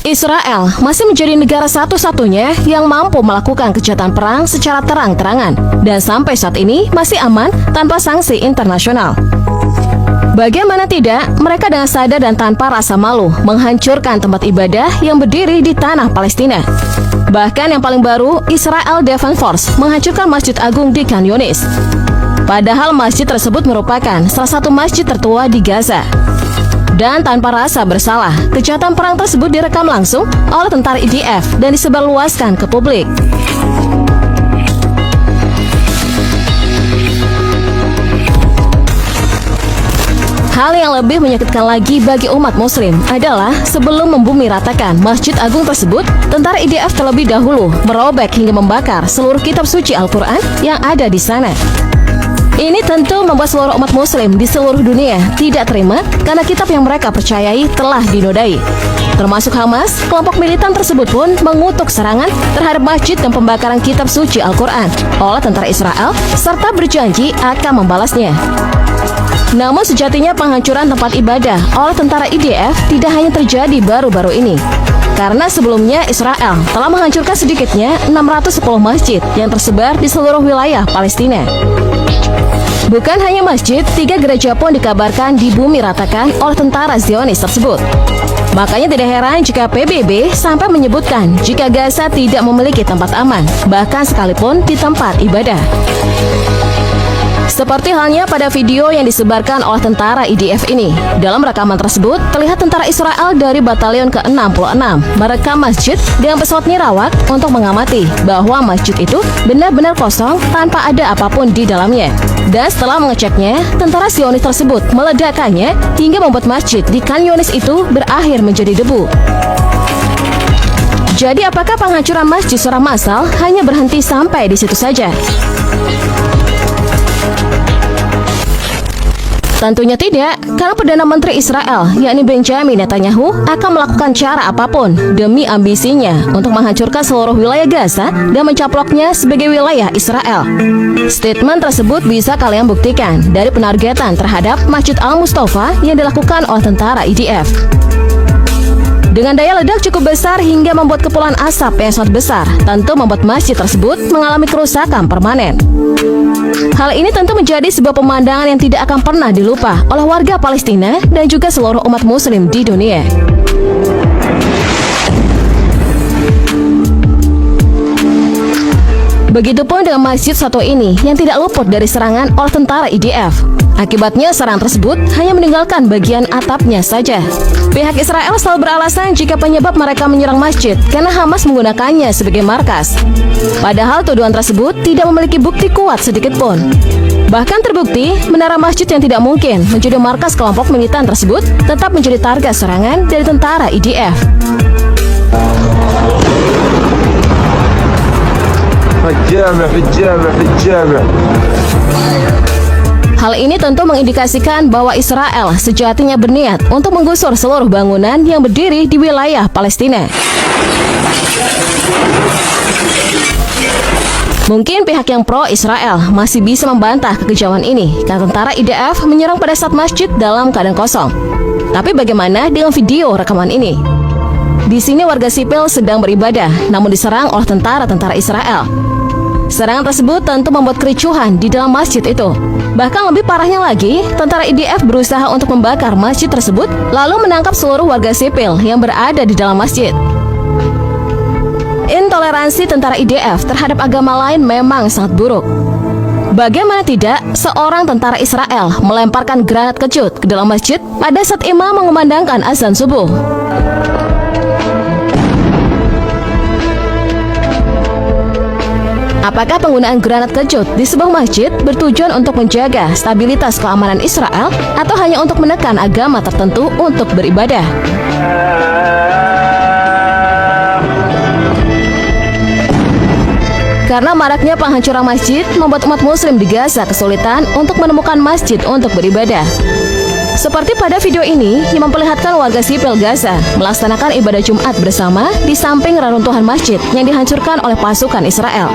Israel masih menjadi negara satu-satunya yang mampu melakukan kejahatan perang secara terang-terangan dan sampai saat ini masih aman tanpa sanksi internasional. Bagaimana tidak, mereka dengan sadar dan tanpa rasa malu menghancurkan tempat ibadah yang berdiri di tanah Palestina. Bahkan yang paling baru, Israel Defense Force menghancurkan Masjid Agung di Khan Yunis. Padahal masjid tersebut merupakan salah satu masjid tertua di Gaza. Dan tanpa rasa bersalah, kejahatan perang tersebut direkam langsung oleh tentara IDF dan disebarluaskan ke publik. Hal yang lebih menyakitkan lagi bagi umat muslim adalah sebelum membumi ratakan Masjid Agung tersebut, tentara IDF terlebih dahulu merobek hingga membakar seluruh kitab suci Al-Quran yang ada di sana. Ini tentu membuat seluruh umat muslim di seluruh dunia tidak terima karena kitab yang mereka percayai telah dinodai. Termasuk Hamas, kelompok militan tersebut pun mengutuk serangan terhadap masjid dan pembakaran kitab suci Al-Quran oleh tentara Israel serta berjanji akan membalasnya. Namun sejatinya penghancuran tempat ibadah oleh tentara IDF tidak hanya terjadi baru-baru ini. Karena sebelumnya Israel telah menghancurkan sedikitnya 610 masjid yang tersebar di seluruh wilayah Palestina. Bukan hanya masjid, 3 gereja pun dikabarkan dibumi ratakan oleh tentara Zionis tersebut. Makanya tidak heran jika PBB sampai menyebutkan jika Gaza tidak memiliki tempat aman, bahkan sekalipun di tempat ibadah. Seperti halnya pada video yang disebarkan oleh tentara IDF ini. Dalam rekaman tersebut, terlihat tentara Israel dari Batalion ke-66 merekam masjid dengan pesawat nirawak untuk mengamati bahwa masjid itu benar-benar kosong tanpa ada apapun di dalamnya. Dan setelah mengeceknya, tentara Zionis tersebut meledakkannya hingga membuat masjid di Khan Yunis itu berakhir menjadi debu. Jadi apakah penghancuran masjid secara massal hanya berhenti sampai di situ saja? Tentunya tidak, karena Perdana Menteri Israel, yakni Benjamin Netanyahu, akan melakukan cara apapun demi ambisinya untuk menghancurkan seluruh wilayah Gaza dan mencaploknya sebagai wilayah Israel. Statement tersebut bisa kalian buktikan dari penargetan terhadap Masjid Al-Mustafa yang dilakukan oleh tentara IDF. Dengan daya ledak cukup besar hingga membuat kepulan asap yang sangat besar, tentu membuat masjid tersebut mengalami kerusakan permanen. Hal ini tentu menjadi sebuah pemandangan yang tidak akan pernah dilupa oleh warga Palestina dan juga seluruh umat muslim di dunia. Begitupun dengan masjid satu ini yang tidak luput dari serangan oleh tentara IDF. Akibatnya serangan tersebut hanya meninggalkan bagian atapnya saja. Pihak Israel selalu beralasan jika penyebab mereka menyerang masjid karena Hamas menggunakannya sebagai markas. Padahal tuduhan tersebut tidak memiliki bukti kuat sedikit pun. Bahkan terbukti, menara masjid yang tidak mungkin menjadi markas kelompok militan tersebut tetap menjadi target serangan dari tentara IDF. Hal ini tentu mengindikasikan bahwa Israel sejatinya berniat untuk menggusur seluruh bangunan yang berdiri di wilayah Palestina. Mungkin pihak yang pro-Israel masih bisa membantah kekejaman ini karena tentara IDF menyerang pada saat masjid dalam keadaan kosong. Tapi bagaimana dengan video rekaman ini? Di sini warga sipil sedang beribadah, namun diserang oleh tentara-tentara Israel. Serangan tersebut tentu membuat kericuhan di dalam masjid itu. Bahkan lebih parahnya lagi, tentara IDF berusaha untuk membakar masjid tersebut, lalu menangkap seluruh warga sipil yang berada di dalam masjid. Intoleransi tentara IDF terhadap agama lain memang sangat buruk. Bagaimana tidak, seorang tentara Israel melemparkan granat kecut ke dalam masjid pada saat imam mengumandangkan azan subuh. Apakah penggunaan granat kecut di sebuah masjid bertujuan untuk menjaga stabilitas keamanan Israel atau hanya untuk menekan agama tertentu untuk beribadah? Karena maraknya penghancuran masjid membuat umat muslim di Gaza kesulitan untuk menemukan masjid untuk beribadah. Seperti pada video ini yang memperlihatkan warga sipil Gaza melaksanakan ibadah Jumat bersama di samping reruntuhan masjid yang dihancurkan oleh pasukan Israel.